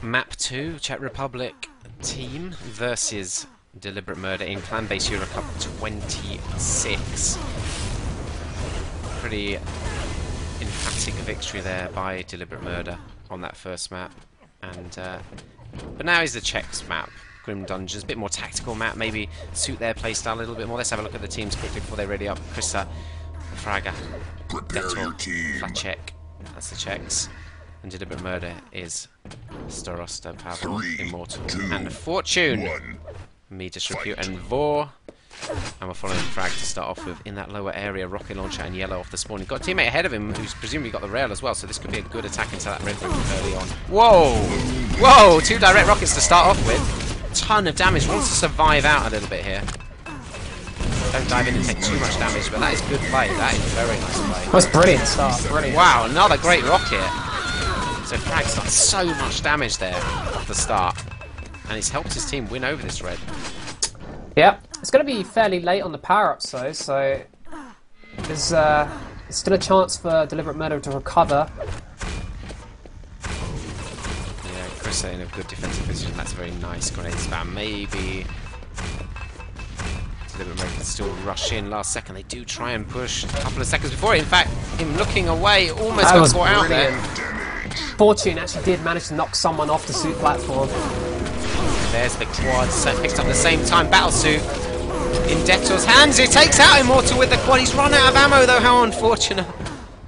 Map 2, Czech Republic team versus Deliberate Murder in ClanBase EuroCup 26. Pretty emphatic victory there by Deliberate Murder on that first map. And but now is the Czechs map. Grim Dungeons, a bit more tactical map, maybe suit their playstyle a little bit more. Let's have a look at the teams quickly before they're ready up. Krista, Fraga, Detor, Flacek, that's the Czechs. And Deliberate Murder is Starosta, Pavel, Immortal, and Fortune. Me, Disrepute, and Vor. And we're following Frag to start off with in that lower area. Rocket launcher and yellow off the spawn. He's got a teammate ahead of him who's presumably got the rail as well, so this could be a good attack into that red room early on. Whoa! Whoa! 2 direct rockets to start off with. Ton of damage. Wants to survive out a little bit here. Don't dive in and take too much damage, but that is good play. That is very nice play. That's brilliant start. Brilliant. Wow, another great rocket. So Frag's done so much damage there at the start. And it's helped his team win over this red. Yep. It's going to be fairly late on the power-ups though, so there's still a chance for Deliberate Murder to recover. Yeah, Chris in a good defensive position. That's a very nice grenade spam. Maybe Deliberate Murder can still rush in last second. They do try and push a couple of seconds before it. In fact, him looking away almost got caught out there. Fortune actually did manage to knock someone off the suit platform. There's the quad, so picked up at the same time. Battlesuit in Detor's hands. He takes out Immortal with the quad. He's run out of ammo though, how unfortunate.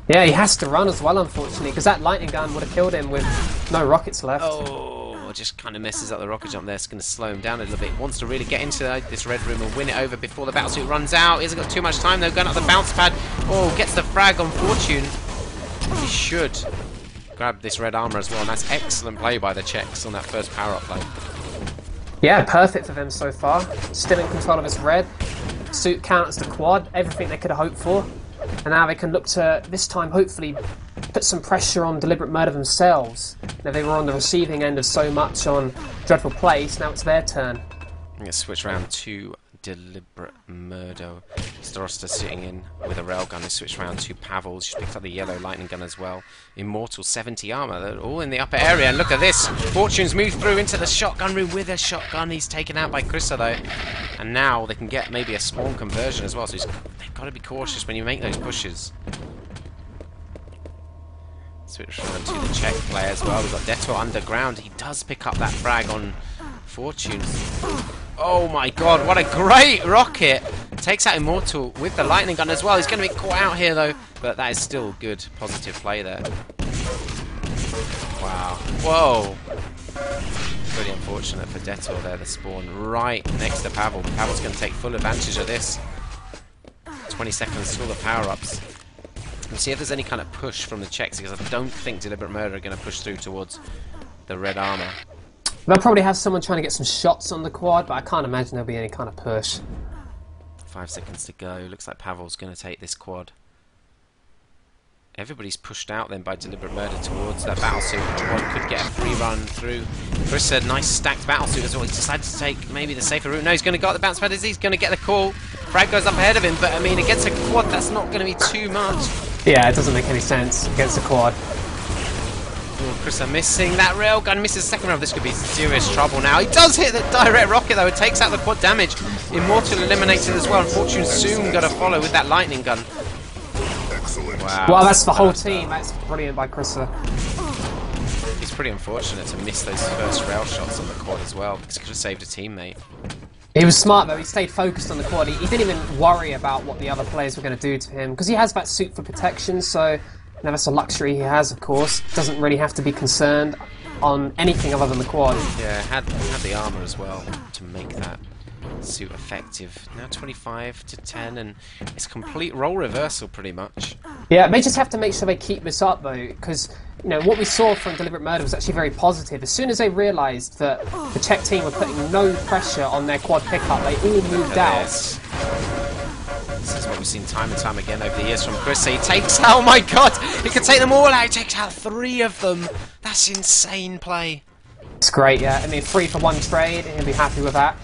Yeah, he has to run as well, unfortunately, because that lightning gun would have killed him with no rockets left. Oh, just kind of messes up the rocket jump there. It's going to slow him down a little bit. Wants to really get into this red room and win it over before the Battlesuit runs out. He hasn't got too much time though. Going up the bounce pad. Oh, gets the frag on Fortune. He should grab this red armor as well, and that's excellent play by the Czechs on that first power-up play. Yeah, perfect for them so far. Still in control of his red. Suit counters the quad, everything they could have hoped for. And now they can look to, this time, hopefully put some pressure on Deliberate Murder themselves. Now they were on the receiving end of so much on Dreadful Place, now it's their turn. I'm going to switch around to Deliberate Murder. Starosta sitting in with a railgun. He switched around to Pavel. She's picked up the yellow lightning gun as well. Immortal 70 armor. They're all in the upper area. And look at this. Fortune's moved through into the shotgun room with a shotgun. He's taken out by Krista though. And now they can get maybe a spawn conversion as well. So they've got to be cautious when you make those pushes. Switch around to the Czech player as well. We've got Detor underground. He does pick up that frag on Fortune. Oh my god, what a great rocket! Takes out Immortal with the lightning gun as well. He's going to be caught out here though, but that is still good, positive play there. Wow. Whoa! Pretty unfortunate for Detor there, the spawn right next to Pavel. Pavel's going to take full advantage of this. 20 seconds till the power-ups. We'll see if there's any kind of push from the Czechs, because I don't think Deliberate Murder are going to push through towards the red armor. They'll probably have someone trying to get some shots on the quad, but I can't imagine there'll be any kind of push. 5 seconds to go. Looks like Pavel's going to take this quad. Everybody's pushed out then by Deliberate Murder towards that Battlesuit. Quad could get a free run through. Chris said nice stacked Battlesuit as well. He's decided to take maybe the safer route. No, he's going to go at the bounce pad. He's going to get the call. Frag goes up ahead of him, but I mean, against a quad, that's not going to be too much. Yeah, it doesn't make any sense against a quad. Oh, Chris are missing that railgun, misses the second round. This could be serious trouble now. He does hit the direct rocket though, it takes out the quad damage. Immortal eliminated as well, and Fortune soon got to follow with that lightning gun. Wow. Well, that's the whole team. That's brilliant by Krista. It's pretty unfortunate to miss those first rail shots on the quad as well, because he could have saved a teammate. He was smart though, he stayed focused on the quad. He didn't even worry about what the other players were going to do to him, because he has that suit for protection, so now that's a luxury he has, of course. Doesn't really have to be concerned on anything other than the quad. Yeah, had the armor as well to make that suit effective. Now 25 to 10, and it's complete role reversal pretty much. Yeah, they just have to make sure they keep this up though, because you know what we saw from Deliberate Murder was actually very positive. As soon as they realised that the Czech team were putting no pressure on their quad pickup, they all moved out. This is what we've seen time and time again over the years from Chris. He takes, oh my god, he can take them all out. He takes out 3 of them. That's insane play. It's great, yeah. I mean, 3 for 1 trade, and he'll be happy with that.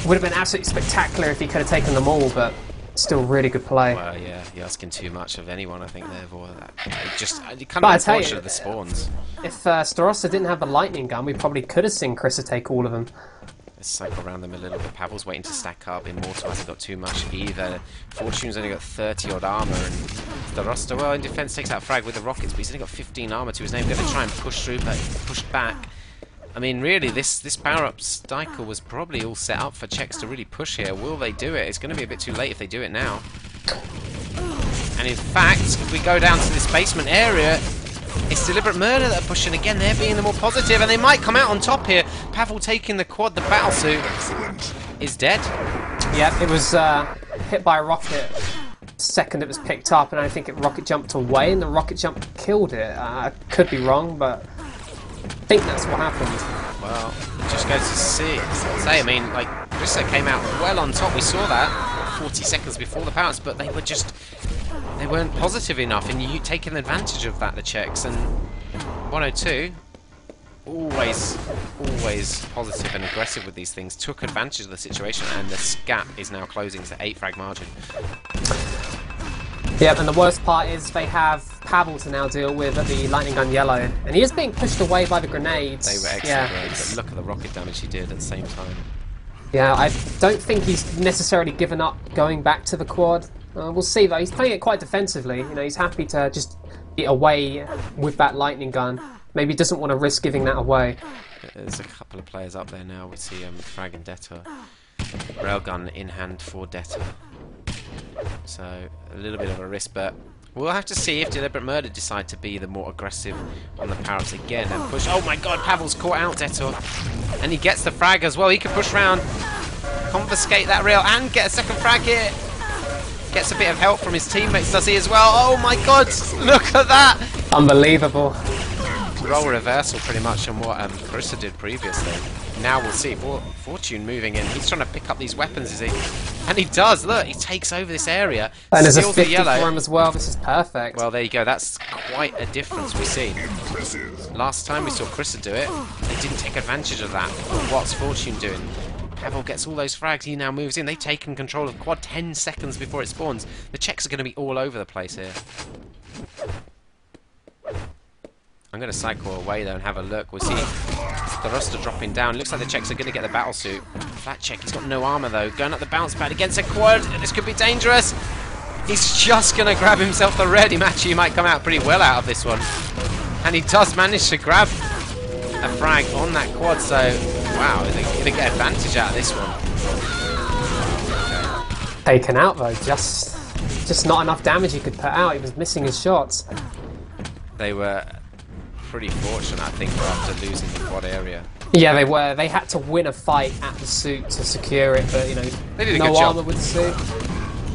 Would have been absolutely spectacular if he could have taken them all, but Still really good play. Well, yeah, you're asking too much of anyone, I think, there. For that. It kind But I of tell you, unfortunate the spawns. If Starosta didn't have the lightning gun, we probably could have seen Krista take all of them. Let's cycle around them a little bit. Pavel's waiting to stack up. Immortal hasn't got too much either. Fortune's only got 30 odd armor, and Starosta, well, in defense takes out frag with the rockets, but he's only got 15 armor to his name. Going to try and push through, but pushed back. I mean, really, this power-up cycle was probably all set up for Czechs to really push here. Will they do it? It's going to be a bit too late if they do it now. And in fact, if we go down to this basement area, it's Deliberate Murder that are pushing again. They're being the more positive, and they might come out on top here. Pavel taking the quad. The battlesuit is dead. Yeah, it was hit by a rocket. Second it was picked up, and I think it rocket jumped away, and the rocket jump killed it. I could be wrong, but I think that's what happened. Well, it just goes to say, I mean, like, Brissa came out well on top. We saw that 40 seconds before the powers, but they weren't positive enough, and you taking advantage of that, the Czechs. And 102, always positive and aggressive with these things, took advantage of the situation, and the gap is now closing to 8 frag margin. Yep, and the worst part is they have Pavel to now deal with at the lightning gun yellow, and he is being pushed away by the grenades. They were excellent grenades, but look at the rocket damage he did at the same time. Yeah, I don't think he's necessarily given up going back to the quad. We'll see though. He's playing it quite defensively. You know, he's happy to just get away with that lightning gun. Maybe he doesn't want to risk giving that away. There's a couple of players up there now. We see Frag and Detta. Railgun in hand for Detta. So a little bit of a risk, but we'll have to see if Deliberate Murder decide to be the more aggressive on the power-ups again and push. Oh my god, Pavel's caught out Detta. And he gets the frag as well. He can push around, confiscate that rail, and get a second frag here. Gets a bit of help from his teammates, does he as well? Oh my god, look at that! Unbelievable. Role reversal pretty much on what Carissa did previously. Now we'll see. Fortune moving in. He's trying to pick up these weapons, is he? And he does. Look, he takes over this area. And there's a Steals the 50 yellow. for him as well. This is perfect. Well, there you go. That's quite a difference we've seen. Last time we saw Carissa do it, they didn't take advantage of that. What's Fortune doing? Pavel gets all those frags. He now moves in. They've taken control of quad 10 seconds before it spawns. The Czechs are going to be all over the place here. I'm going to cycle away though and have a look. We'll see Starosta dropping down. Looks like the Czechs are going to get the battle suit. Flat check. He's got no armor though. Going up the bounce pad against a quad. This could be dangerous. He's just going to grab himself the red. He might come out pretty well out of this one. And he does manage to grab a frag on that quad. So, wow, they're going to get advantage out of this one. Okay. Taken out though. Just not enough damage he could put out. He was missing his shots. They were pretty fortunate, I think, after losing the quad area. Yeah, they were. They had to win a fight at the suit to secure it, but you know, they did a no good armor job. with the suit.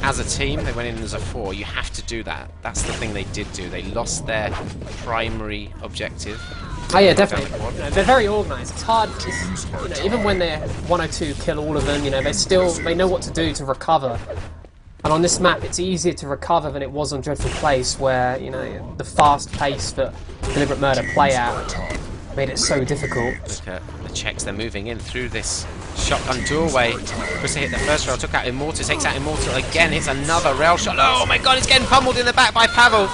As a team, they went in as a 4. You have to do that. That's the thing they did do. They lost their primary objective. Oh yeah, definitely. You know, they're very organised. It's hard, you know, even when they're 102, kill all of them. You know, they know what to do to recover. And on this map, it's easier to recover than it was on Dreadful Place, where you know the fast pace that Deliberate Murder play out made it so difficult. Look at the Czechs. They're moving in through this shotgun doorway. Krista hit the first rail, took out Immortal, takes out Immortal again, hits another rail shot. Oh my god, he's getting pummeled in the back by Pavel.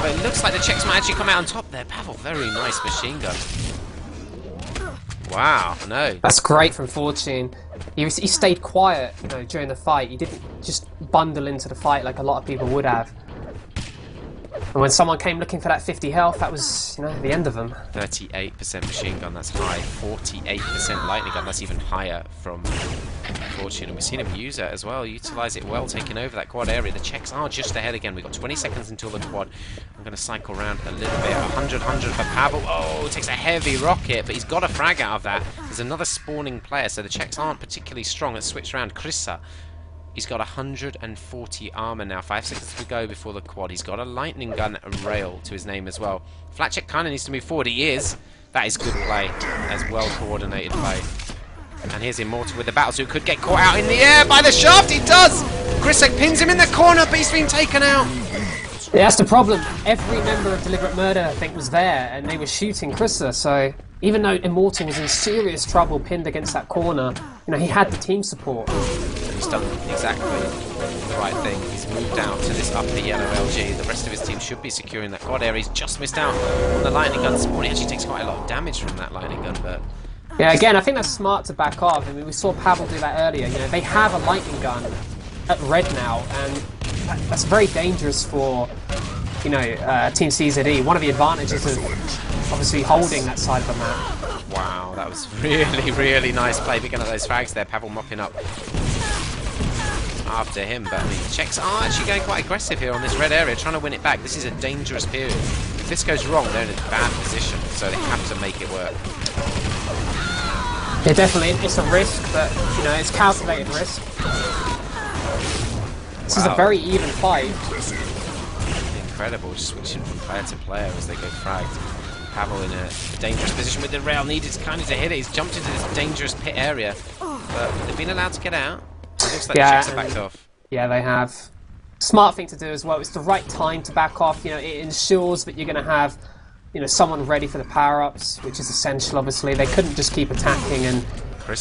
But it looks like the Czechs might actually come out on top there. Pavel, very nice machine gun. Wow, no. That's great from Fortune. He stayed quiet, you know, during the fight. He didn't just bundle into the fight like a lot of people would have. And when someone came looking for that 50 health, that was, you know, the end of them. 38% machine gun, that's high. 48% lightning gun, that's even higher from Fortune. And we've seen him use it as well, utilise it well, taking over that quad area. The Czechs are just ahead again. We've got 20 seconds until the quad. I'm going to cycle around a little bit. 100 for Pavel. Oh, takes a heavy rocket, but he's got a frag out of that. There's another spawning player, so the Czechs aren't particularly strong. Let's switch around. Krissa. He's got 140 armor now. 5 seconds to go before the quad. He's got a lightning gun and rail to his name as well. Flatcheck kind of needs to move forward. He is. That is good play. That's well coordinated play. And here's Immortal with the battlesuit. Could get caught out in the air by the shaft. He does. Krissek pins him in the corner, but he's been taken out. Yeah, that's the problem. Every member of Deliberate Murder, I think, was there, and they were shooting Krissa. So even though Immortal was in serious trouble, pinned against that corner, you know, he had the team support. He's done exactly the right thing. He's moved out to this upper yellow LG. The rest of his team should be securing that quad area. He's just missed out on the lightning gun spawn. He actually takes quite a lot of damage from that lightning gun, but... Yeah, again, I think that's smart to back off. I mean, we saw Pavel do that earlier. You know, they have a lightning gun at red now, and that's very dangerous for, you know, Team CZE. One of the advantages of obviously holding that side of the map. Wow, that was really, really nice play. Picking up those frags there. Pavel mopping up after him, but I mean, Czechs are actually going quite aggressive here on this red area, trying to win it back. This is a dangerous period. If this goes wrong, they're in a bad position, so they have to make it work. Yeah, definitely. It's a risk, but, you know, it's calculated risk. This is a very even fight. Incredible, switching from player to player as they go fragged. Pavel in a dangerous position with the rail, needed kind of to hit it. He's jumped into this dangerous pit area, but they've been allowed to get out. It looks like the Czechs are backed off. Yeah, they have. Smart thing to do as well. It's the right time to back off. You know, it ensures that you're going to have, you know, someone ready for the power-ups, which is essential, obviously. They couldn't just keep attacking and,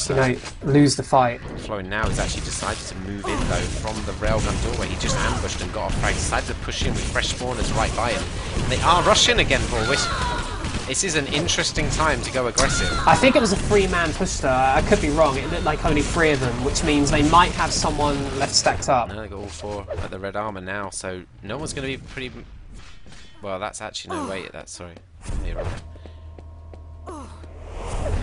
you know, lose the fight. Flo now has actually decided to move in, though, from the railgun doorway. He just ambushed and got a frag. Decided to push in with fresh spawners right by him. And they are rushing again for a Wisp. This is an interesting time to go aggressive. I think it was a 3-man push, though. I could be wrong. It looked like only 3 of them, which means they might have someone left stacked up. No, they got all 4 at the red armor now, so no one's going to be pretty... Well, that's actually... No, wait, that's... Sorry. You're right.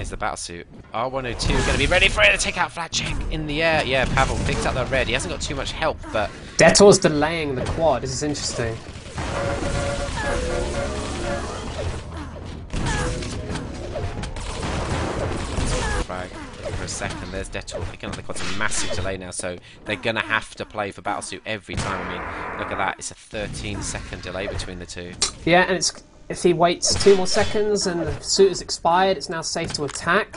Is the battlesuit. R102 going to be ready for it to take out Flat Check in the air. Yeah, Pavel picked up that red. He hasn't got too much help, but... Detor's delaying the quad. This is interesting. Frag for a second. There's Detor picking up the quad. It's a massive delay now, so they're going to have to play for battlesuit every time. I mean, look at that. It's a 13-second delay between the two. Yeah, and it's... If he waits 2 more seconds and the suit has expired, it's now safe to attack.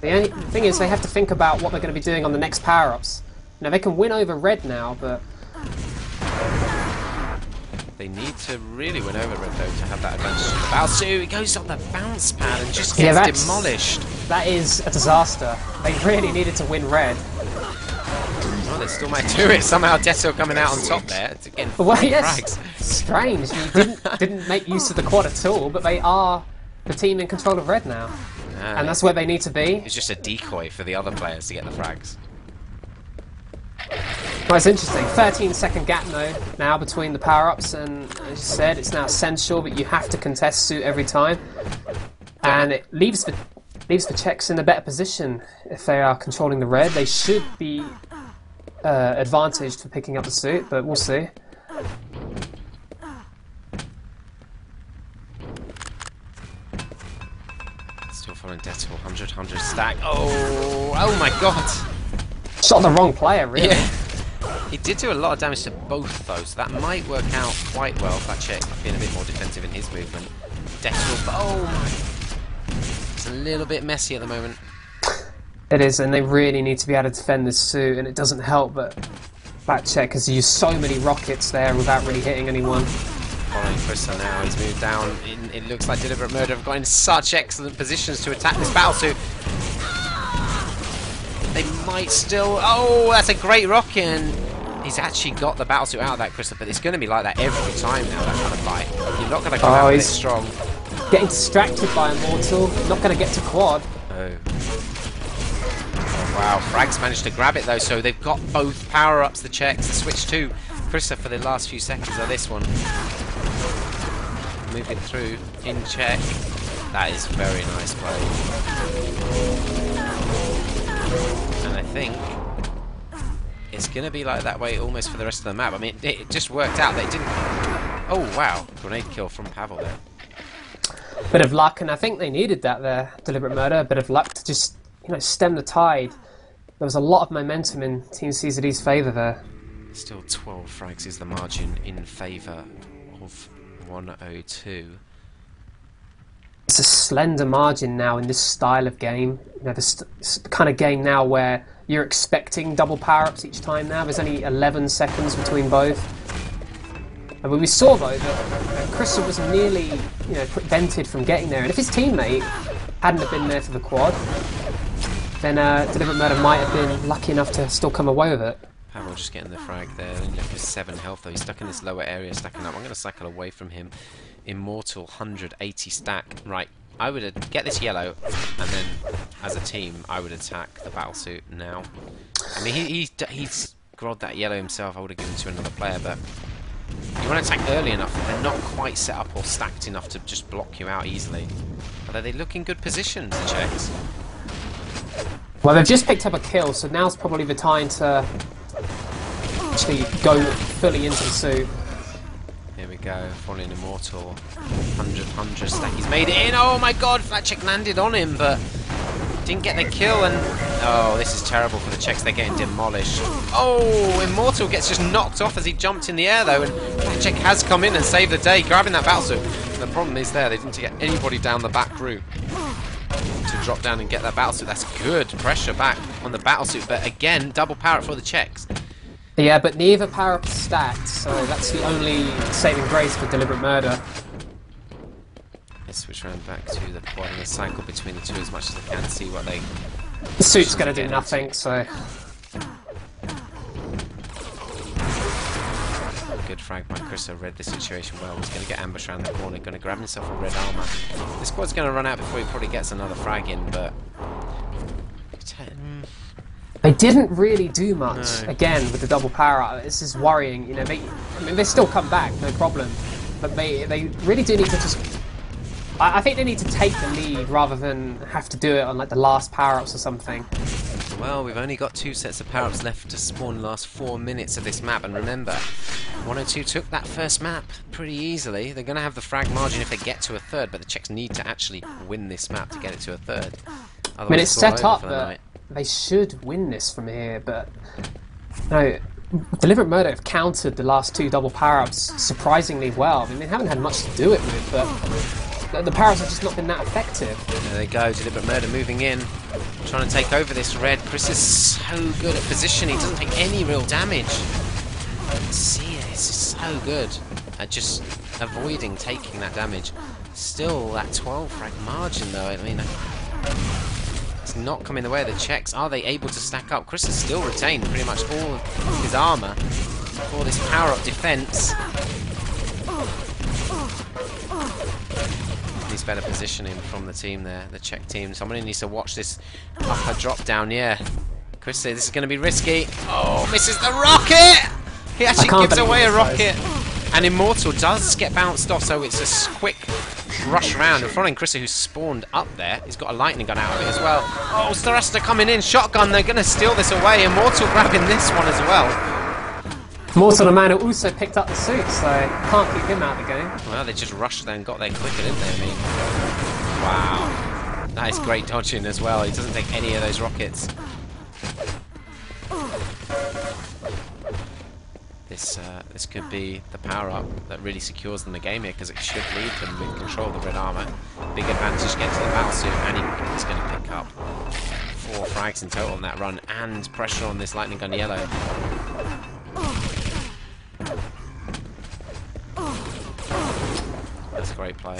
The only thing is, they have to think about what they're going to be doing on the next power-ups. Now, they can win over red now, but... They need to really win over red, though, to have that advantage. Balsu, he goes on the bounce pad and just gets demolished. That is a disaster. They really needed to win red. Well, they still might do it. Somehow Deto coming out on top there to get frags. Strange. He didn't make use of the quad at all, but they are the team in control of red now. And that's where they need to be. It's just a decoy for the other players to get the frags. Well, it's interesting. 13-second gap now between the power-ups, and as you said, it's now essential that you have to contest suit every time. And it leaves the Czechs in a better position if they are controlling the red. They should be advantaged for picking up the suit, but we'll see. Still following Detor, 100 stack. Oh my god! Shot the wrong player, really. Yeah. He did do a lot of damage to both, though, so that might work out quite well. That Czech being a bit more defensive in his movement. Detor, oh my! It's a little bit messy at the moment. It is, and they really need to be able to defend this suit, and it doesn't help but that Czech has used so many rockets there without really hitting anyone. Following Krista now, he's moved down. It looks like Deliberate Murder have got in such excellent positions to attack this battlesuit. They might still... Oh, that's a great rocket, and he's actually got the battlesuit out of that, Krista, but it's going to be like that every time now, that kind of fight. You're not going to come out with it strong. Getting distracted by Immortal, not going to get to quad. Oh. Wow, Frags managed to grab it though, so they've got both power-ups, the Czechs. Switch to Krista for the last few seconds of this one. Moving through in Czech. That is very nice play. And I think it's going to be like that way almost for the rest of the map. I mean, it just worked out. They didn't... Oh, wow. Grenade kill from Pavel there. Bit of luck, and I think they needed that there, Deliberate Murder. A bit of luck to just, you know, stem the tide. There was a lot of momentum in Team CZD's favour there. Still 12 frags is the margin in favour of 102. It's a slender margin now in this style of game. You know, this kind of game now where you're expecting double power-ups each time now. There's only 11 seconds between both. And we saw, though, that Crystal was nearly, you know, prevented from getting there. And if his teammate hadn't have been there for the quad, then Deliberate Murder might have been lucky enough to still come away with it. Pavel just getting the frag there, only left with 7 health though. He's stuck in this lower area, stacking up. I'm going to cycle away from him. Immortal 180 stack. Right, I would get this yellow, and then as a team, I would attack the battlesuit now. I mean, he's grogged that yellow himself. I would have given it to another player, but you want to attack early enough. They're not quite set up or stacked enough to just block you out easily. Although they look in good positions, the Czechs. Well, they've just picked up a kill, so now's probably the time to actually go fully into the suit. Here we go, falling Immortal. 100 stack. He's made it in. Oh my god, that Czech landed on him, but didn't get the kill. And oh, this is terrible for the Czechs. They're getting demolished. Oh, Immortal gets just knocked off as he jumped in the air, though. And that Czech has come in and saved the day, grabbing that battlesuit. The problem is there, they didn't get anybody down the back route to drop down and get that battlesuit. That's good pressure back on the battlesuit, but again, double power up for the Czechs. Yeah, but neither power up is stacked, so that's the only saving grace for Deliberate Murder. Let's switch around back to the quad and cycle between the two as much as I can, see what they... The suit's going to do nothing, so... Good frag by Chris, read the situation well. He's going to get ambushed around the corner, going to grab himself a red armor. This squad's going to run out before he probably gets another frag in, but... They didn't really do much, again, with the double power up. This is worrying, you know, they still come back, no problem. But they really do need to just... I think they need to take the lead rather than have to do it on like the last power-ups or something. Well, we've only got 2 sets of power-ups left to spawn in the last 4 minutes of this map, and remember, 102 took that first map pretty easily. They're going to have the frag margin if they get to a third, but the Czechs need to actually win this map to get it to a third. I mean, it's set up that they should win this from here, but no, Deliberate Murder have countered the last 2 double power-ups surprisingly well. I mean, they haven't had much to do it with, but the power-ups have just not been that effective. There they go, Deliberate Murder moving in, trying to take over this red. Chris is so good at positioning, he doesn't take any real damage. See, this is so good at just avoiding taking that damage. Still, that 12 frag margin though, I mean, it's not coming the way of the Czechs. Are they able to stack up? Chris has still retained pretty much all of his armour for this power-up defence. Needs better positioning from the team there, the Czech team. Someone needs to watch this upper drop down, yeah. Chris says this is going to be risky. Oh, misses the rocket! He actually gives away a rocket. And Immortal does get bounced off, so it's a quick rush round. And following Chris, who's spawned up there, he's got a lightning gun out of it as well. Oh, Starasta coming in, shotgun, they're going to steal this away. Immortal grabbing this one as well. Immortal, the man who also picked up the suit, so can't keep him out of the game. Well, they just rushed there and got there quicker, didn't they? I mean, wow. That is great dodging as well. He doesn't take any of those rockets. This could be the power-up that really secures them the game here, because it should leave them with control of the red armour. Big advantage to get to the battlesuit, and he's going to pick up 4 frags in total on that run, and pressure on this lightning gun yellow. That's a great play.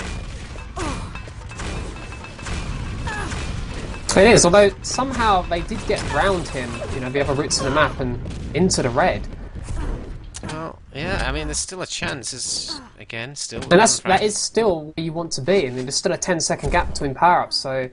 It is, although somehow they did get round him, you know, the other routes of the map and into the red. Well, yeah, I mean, there's still a chance. It's, again, still... And that is still where you want to be. I mean, there's still a 10-second gap between power-ups, so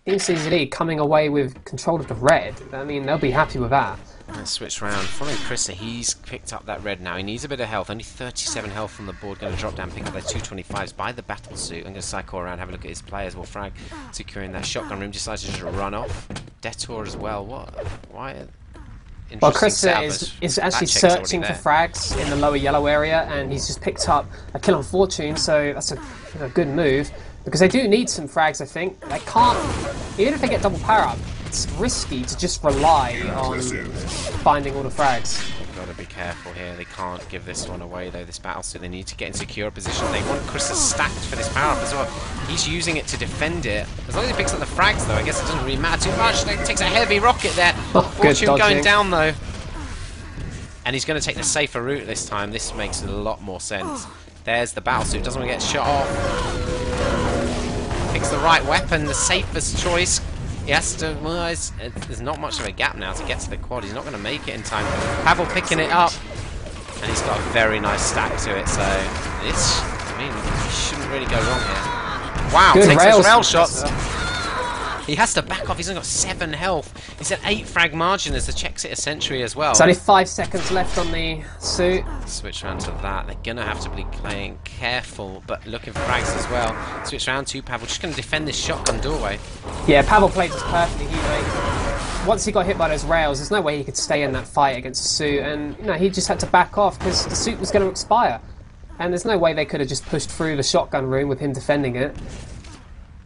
Team CZD coming away with control of the red, I mean, they'll be happy with that. Let's switch round. Following Chris, he's picked up that red now. He needs a bit of health. Only 37 health on the board. Going to drop down, pick up their 225s by the battle suit. I'm going to cycle around, have a look at his players. Well, Frag securing that shotgun room. Decides to just run off. Detour as well. What? Why? Well, Chris is actually searching for frags in the lower yellow area, and he's just picked up a kill on Fortune, so that's a good move. Because they do need some frags, I think. They can't... Even if they get double power-up, it's risky to just rely on finding all the frags. They've got to be careful here. They can't give this one away, though, this battle, so they need to get in secure position. They want Chris stacked for this power-up as well. He's using it to defend it. As long as he picks up the frags, though, I guess it doesn't really matter too much. He takes a heavy rocket there. Fortune going down, though. And he's going to take the safer route this time. This makes a lot more sense. There's the battlesuit. Doesn't want to get shot off. Picks the right weapon, the safest choice. He has to. Well, there's not much of a gap now to get to the quad. He's not going to make it in time. Pavel picking it up, and he's got a very nice stack to it. So this, I mean, he shouldn't really go wrong here. Wow, good takes those rail shots. shots. He has to back off. He's only got 7 health. He's at 8 frag margin as the Czechs hit a century as well. There's only 5 seconds left on the suit. Switch around to that. They're going to have to be playing careful, but looking for frags as well. Switch around to Pavel. Just going to defend this shotgun doorway. Yeah, Pavel played this perfectly. Once he got hit by those rails, there's no way he could stay in that fight against the suit, and he just had to back off because the suit was going to expire. And there's no way they could have just pushed through the shotgun room with him defending it.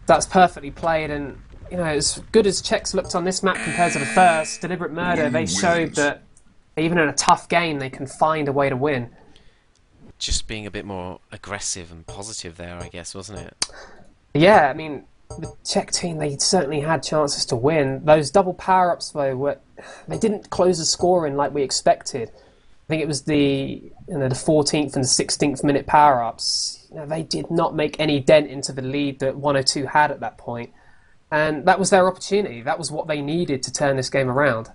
That's perfectly played, and as good as Czechs looked on this map compared to the first, Deliberate Murder, they showed that even in a tough game, they can find a way to win. Just being a bit more aggressive and positive there, I guess, wasn't it? Yeah, I mean, the Czech team, they certainly had chances to win. Those double power-ups, though, they didn't close the score in like we expected. I think it was the 14th and the 16th minute power-ups. They did not make any dent into the lead that 102 had at that point. And that was their opportunity. That was what they needed to turn this game around.